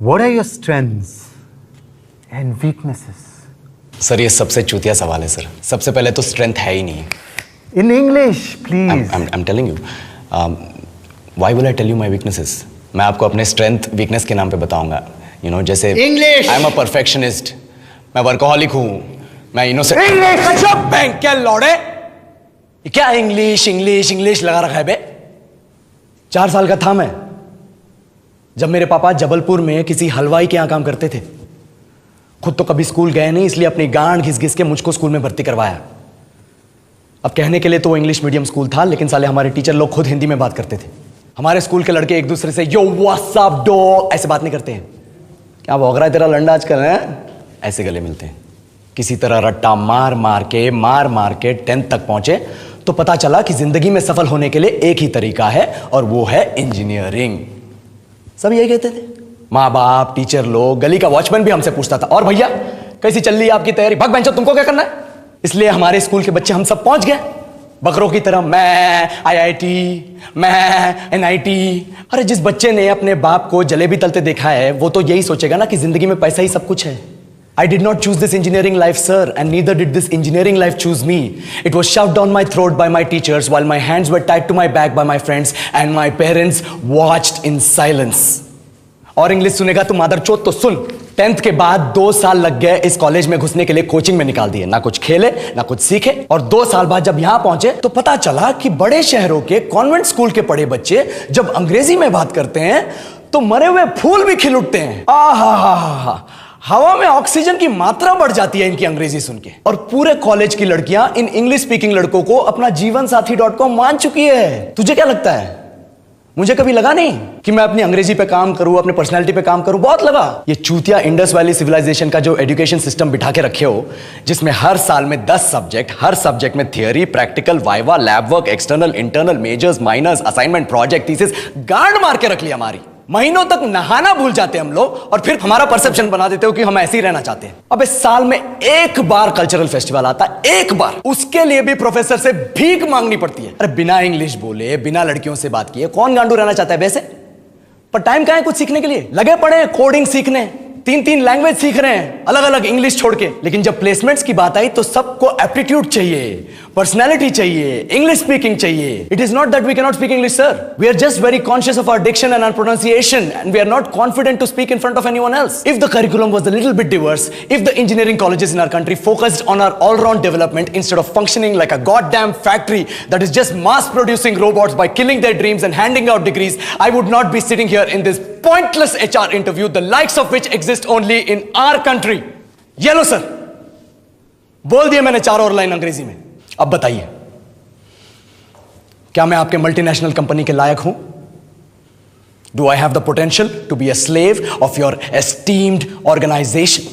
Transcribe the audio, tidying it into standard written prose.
What are your strengths and weaknesses? Sir ये सबसे चूतिया सवाल है सर। सबसे पहले तो स्ट्रेंथ है ही नहीं। In English, please. I'm telling you. Why will I tell you my weaknesses? मैं आपको अपने स्ट्रेंथ वीकनेस के नाम पे बताऊंगा। You know, जैसे English. I'm a perfectionist. मैं वर्कोहॉलिक हूँ। मैं इनोसेंट। English. बैंक क्या लौड़े? ये क्या इंग्लिश लगा रखा है बे? 4 साल का था मैं जब मेरे पापा जबलपुर में किसी हलवाई के यहाँ काम करते थे। खुद तो कभी स्कूल गए नहीं, इसलिए अपनी गांड घिस घिस के मुझको स्कूल में भर्ती करवाया। अब कहने के लिए तो वो इंग्लिश मीडियम स्कूल था, लेकिन साले हमारे टीचर लोग खुद हिंदी में बात करते थे। हमारे स्कूल के लड़के एक दूसरे से यो व्हाट्स अप डॉग ऐसे बात नहीं करते हैं। क्या भौंक रहा है तेरा लंडा आजकल है? ऐसे गले मिलते हैं। किसी तरह रट्टा मार मार के 10th तक पहुंचे तो पता चला कि जिंदगी में सफल होने के लिए एक ही तरीका है, और वो है इंजीनियरिंग। सब यही कहते थे। माँ बाप, टीचर लोग, गली का वॉचमैन भी हमसे पूछता था, और भैया कैसी चल रही है आपकी तैयारी? भग बेंचो, तुमको क्या करना है? इसलिए हमारे स्कूल के बच्चे हम सब पहुंच गए बकरों की तरह। मैं IIT, मैं NIT। अरे जिस बच्चे ने अपने बाप को जलेबी तलते देखा है वो तो यही सोचेगा ना कि जिंदगी में पैसा ही सब कुछ है। I did not choose this engineering life, sir, and neither did this engineering life choose me. It was shoved down my throat by my teachers while my hands were tied to my back by my friends and my parents watched in silence. और English सुनेगा तो मादरचोद तो सुन। 10th के बाद 2 साल लग गए इस कॉलेज में घुसने के लिए, कोचिंग में निकाल दिए। ना कुछ खेले ना कुछ सीखे, और 2 साल बाद जब यहां पहुंचे तो पता चला कि बड़े शहरों के कॉन्वेंट स्कूल के पढ़े बच्चे जब अंग्रेजी में बात करते हैं तो मरे हुए फूल भी खिल उठते हैं। आहा, हवा में ऑक्सीजन की मात्रा बढ़ जाती है इनकी अंग्रेजी सुन के। और पूरे कॉलेज की लड़कियां इन इंग्लिश स्पीकिंग लड़कों को अपना जीवनसाथी.com मान चुकी है। तुझे क्या लगता है? मुझे कभी लगा नहीं कि मैं अपनी अंग्रेजी पे काम करूं, अपने पर्सनालिटी पे काम करूं। बहुत लगा। ये चूतिया इंडस वैली सिविलाइजेशन का जो एजुकेशन सिस्टम बिठा के रखे हो, जिसमें हर साल में 10 सब्जेक्ट, हर सब्जेक्ट में theory, practical, viva, lab work, external, internal, majors, minors, assignment, project, thesis, गांड मार के रख लिया हमारी। महीनों तक नहाना भूल जाते हम लोग, और फिर हमारा परसेप्शन बना देते हो कि हम ऐसे ही रहना चाहते हैं। अबे साल में एक बार कल्चरल फेस्टिवल आता है, एक बार, उसके लिए भी प्रोफेसर से भीख मांगनी पड़ती है। अरे बिना इंग्लिश बोले, बिना लड़कियों से बात किए कौन गांडू रहना चाहता है वैसे? पर टाइम कहां है कुछ सीखने के लिए? लगे पड़े हैं कोडिंग सीखने, 3 लैंग्वेज सीख रहे हैं, अलग अलग इंग्लिश छोड़ के। लेकिन जब प्लेसमेंट्स की बात आई तो सबको एप्टीट्यूड चाहिए, पर्सनैलिटी चाहिए, इंग्लिश स्पीकिंग चाहिए। It is not that we can not speak English, sir. We are just very conscious of our diction and our pronunciation, and we are not confident to speak in front of anyone else. If the curriculum was a little bit diverse, if the engineering colleges in our country focused on our all round development instead of functioning like a goddamn factory that is just mass producing robots by killing their dreams and handing out degrees, I would not be sitting here in this pointless HR interview, the likes of which exist only in our country. ये लो sir, बोल दिया मैंने 4 और line अंग्रेजी में। अब बताइए, क्या मैं आपके मल्टीनेशनल कंपनी के लायक हूं? Do I have the potential to be a slave of your esteemed organization?